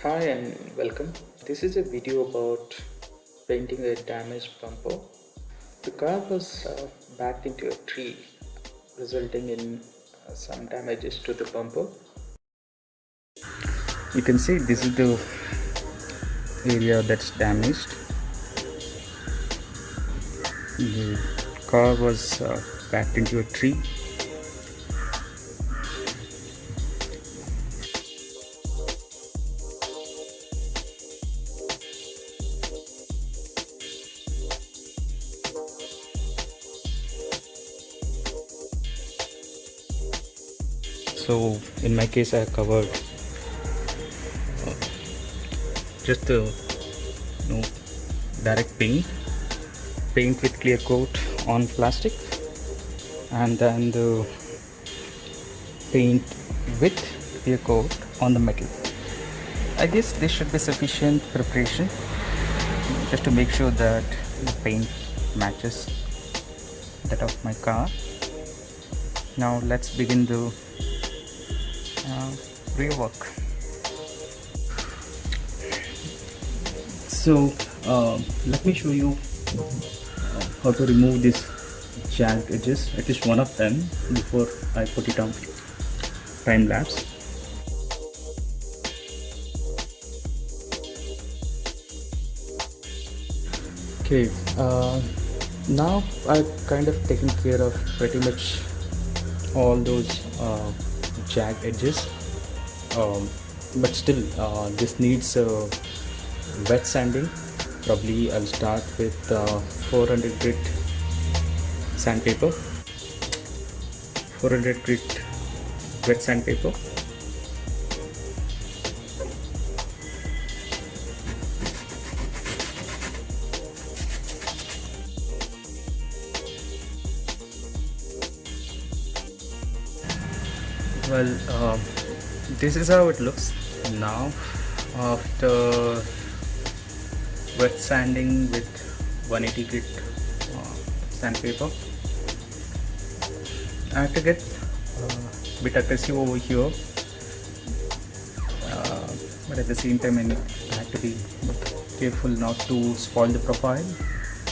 Hi and welcome. This is a video about painting a damaged bumper. The car was backed into a tree, resulting in some damages to the bumper. You can see this is the area that's damaged. The car was backed into a tree. So in my case, I covered just the no direct paint with clear coat on plastic, and then the paint with clear coat on the metal. I guess this should be sufficient preparation just to make sure that the paint matches that of my car. Now let's begin the rear work. So let me show you how to remove these jagged edges, at least one of them, before I put it on time lapse. Okay, now I've kind of taken care of pretty much all those jagged edges, but still this needs wet sanding. Probably I'll start with 400 grit sandpaper, 400 grit wet sandpaper. Well, this is how it looks now after wet sanding with 180 grit sandpaper. I have to get a bit aggressive over here, but at the same time I have to be careful not to spoil the profile,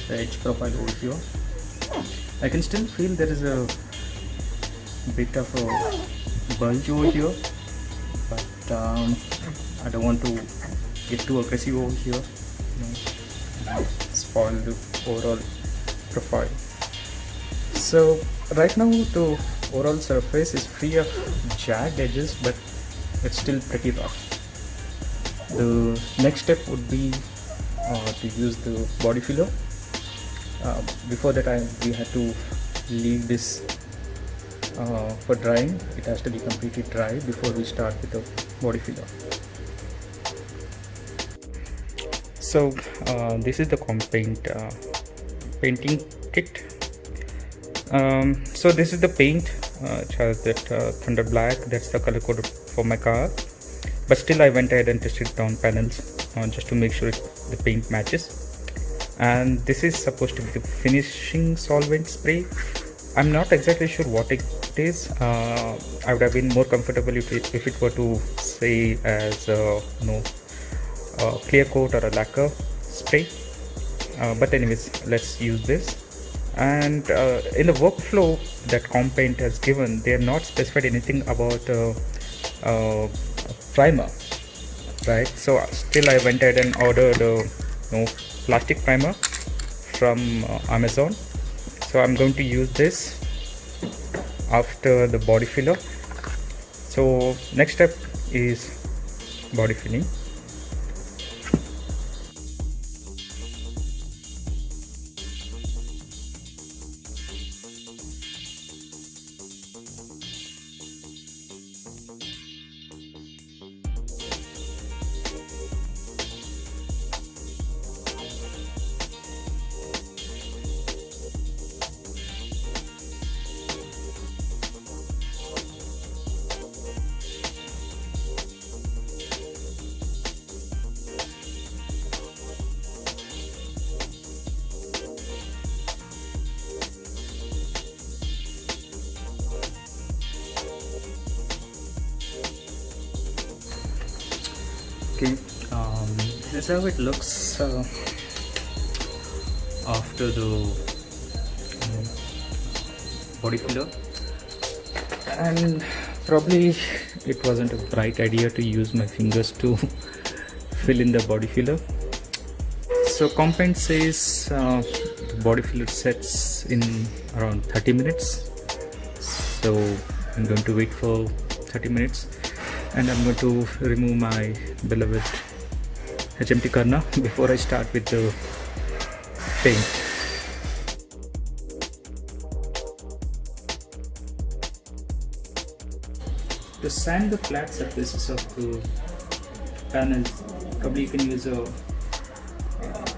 the edge profile over here. I can still feel there is a bit of a bulge over here, but I don't want to get too aggressive over here, spoil the overall profile. So right now the overall surface is free of jagged edges, but it's still pretty rough. The next step would be to use the body filler. Before that we had to leave this for drying. It has to be completely dry before we start with the body filler. So this is the painting kit. So this is the paint, which has that thunder black. That's the color code for my car, but still I went ahead and tested it on panels just to make sure the paint matches. And this is supposed to be the finishing solvent spray. I'm not exactly sure what it is. I would have been more comfortable if it were to say as clear coat or a lacquer spray, but anyways, let's use this. And in the workflow that Compaint has given, they have not specified anything about primer, right? So still I went ahead and ordered plastic primer from Amazon. So I'm going to use this after the body filler. So next step is body filling. Okay, this is how it looks after the body filler. And probably it wasn't a bright idea to use my fingers to fill in the body filler. So Complaint says the body filler sets in around 30 minutes. So I'm going to wait for 30 minutes and I'm going to remove my beloved HMT Karna before I start with the paint. To sand the flat surfaces of the panels, probably you can use a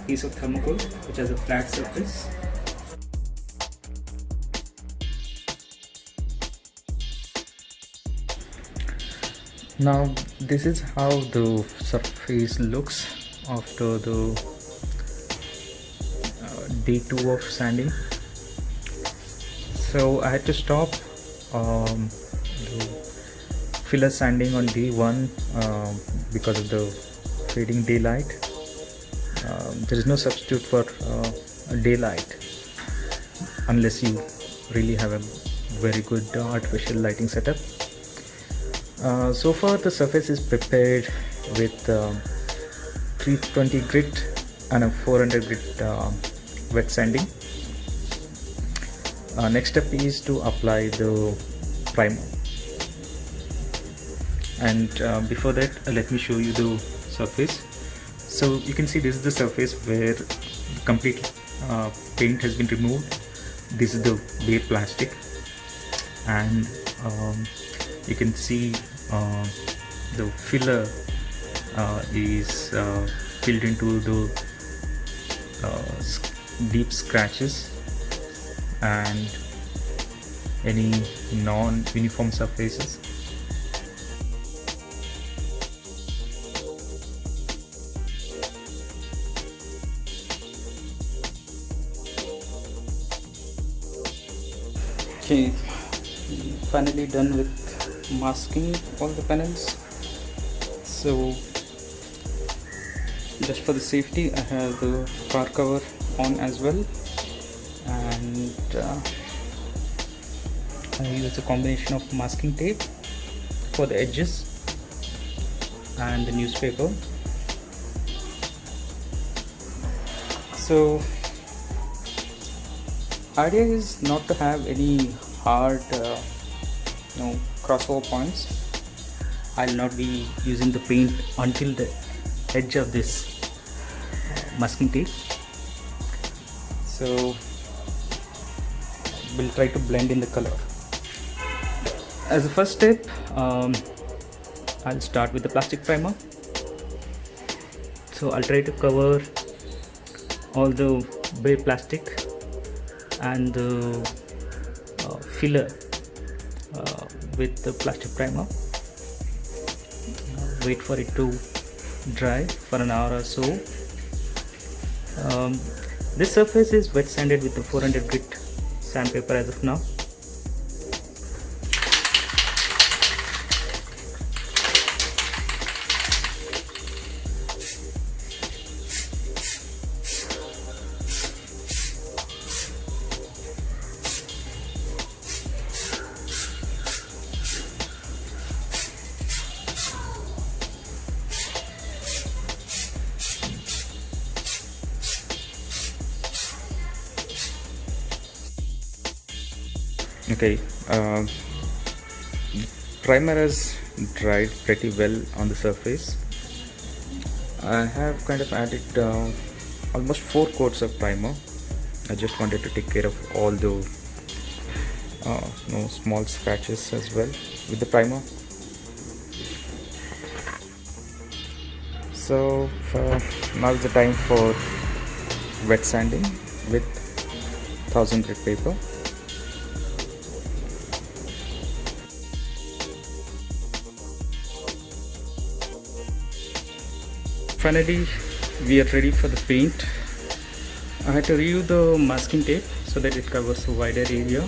piece of thermocol which has a flat surface. Now this is how the surface looks after the day 2 of sanding. So I had to stop the filler sanding on day 1 because of the fading daylight. There is no substitute for daylight unless you really have a very good artificial lighting setup. So far the surface is prepared with 320 grit and a 400 grit wet sanding. Next step is to apply the primer, and before that let me show you the surface. So you can see this is the surface where complete paint has been removed. This is the bare plastic, and you can see the filler is filled into the deep scratches and any non-uniform surfaces. Okay, finally done with masking all the panels. So just for the safety I have the car cover on as well, and I use a combination of masking tape for the edges and the newspaper. So idea is not to have any hard crossover points. I'll not be using the paint until the edge of this masking tape. So we'll try to blend in the color. As a first step, I'll start with the plastic primer. So I'll try to cover all the bare plastic and the filler with the plastic primer. Wait for it to dry for an hour or so. This surface is wet sanded with the 400 grit sandpaper as of now. Okay, primer has dried pretty well on the surface. I have kind of added almost 4 coats of primer. I just wanted to take care of all the small scratches as well with the primer. So now is the time for wet sanding with 1000 grit paper. Finally, we are ready for the paint. I had to reuse the masking tape so that it covers a wider area.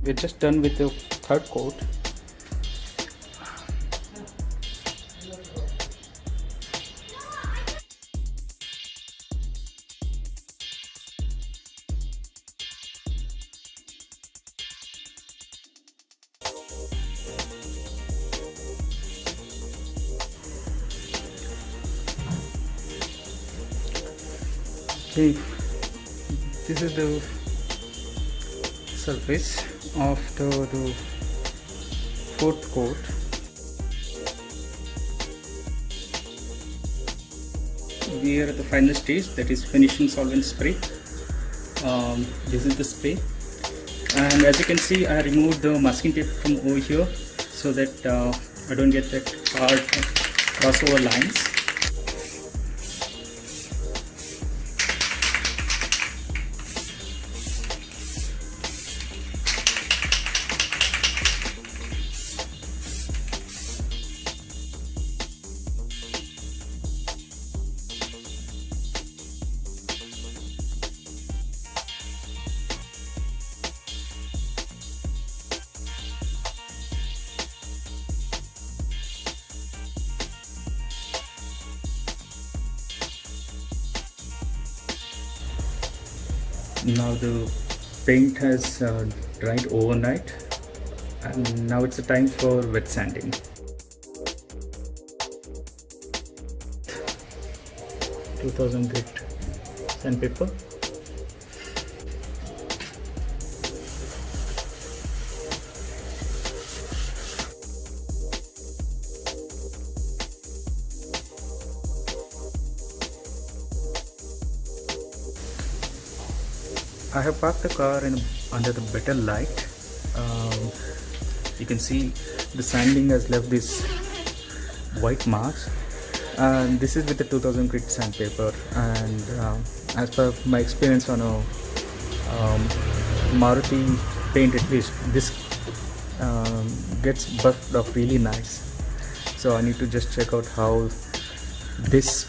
we're just done with the third coat. Okay, this is the surface after the fourth coat. We are at the final stage, that is finishing solvent spray. This is the spray, and as you can see, I removed the masking tape from over here so that I don't get that hard crossover lines. Now the paint has dried overnight, and now it's the time for wet sanding. (2000 grit sandpaper). I have parked the car under the better light. You can see the sanding has left this white marks, and this is with the 2000 grit sandpaper. And as per my experience on a Maruti paint, at least this gets buffed up really nice. So I need to just check out how this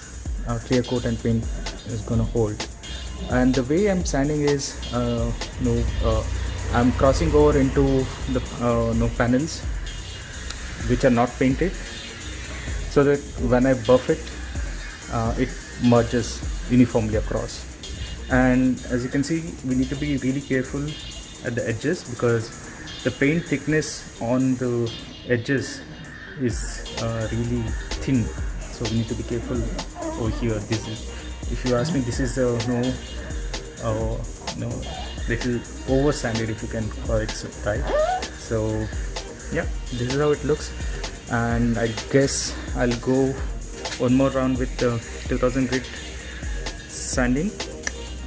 clear coat and paint is gonna hold. And the way I'm sanding is I'm crossing over into the panels which are not painted, so that when I buff it, it merges uniformly across. And as you can see, we need to be really careful at the edges, because the paint thickness on the edges is really thin, so we need to be careful over here. This is, if you ask me, this is little over sanded, if you can call it so, right? So yeah, this is how it looks, and I guess I'll go one more round with the 2000 grit sanding,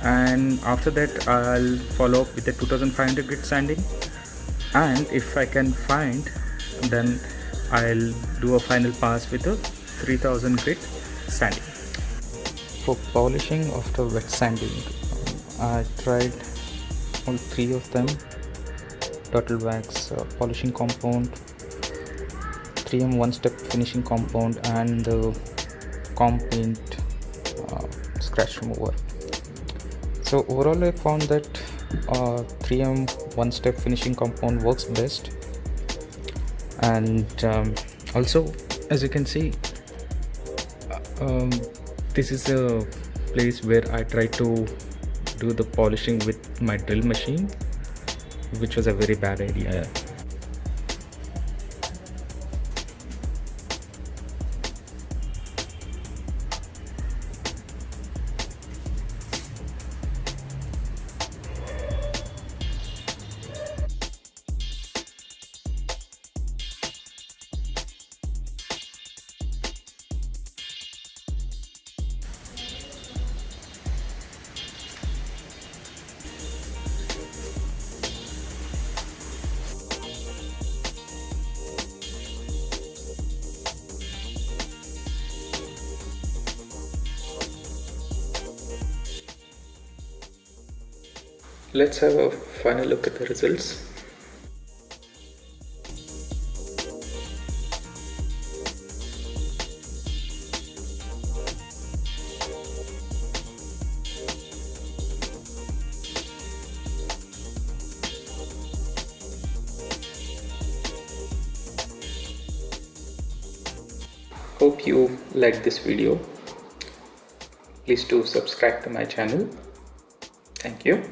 and after that I'll follow up with the 2500 grit sanding, and if I can find, then I'll do a final pass with the 3000 grit sanding. For polishing after wet sanding, I tried all three of them: turtle wax polishing compound, 3M one-step finishing compound, and the comp paint scratch remover. So overall I found that 3M one-step finishing compound works best. And also, as you can see, this is a place where I try to do the polishing with my drill machine, which was a very bad idea. Let's have a final look at the results. Hope you liked this video. Please do subscribe to my channel. Thank you.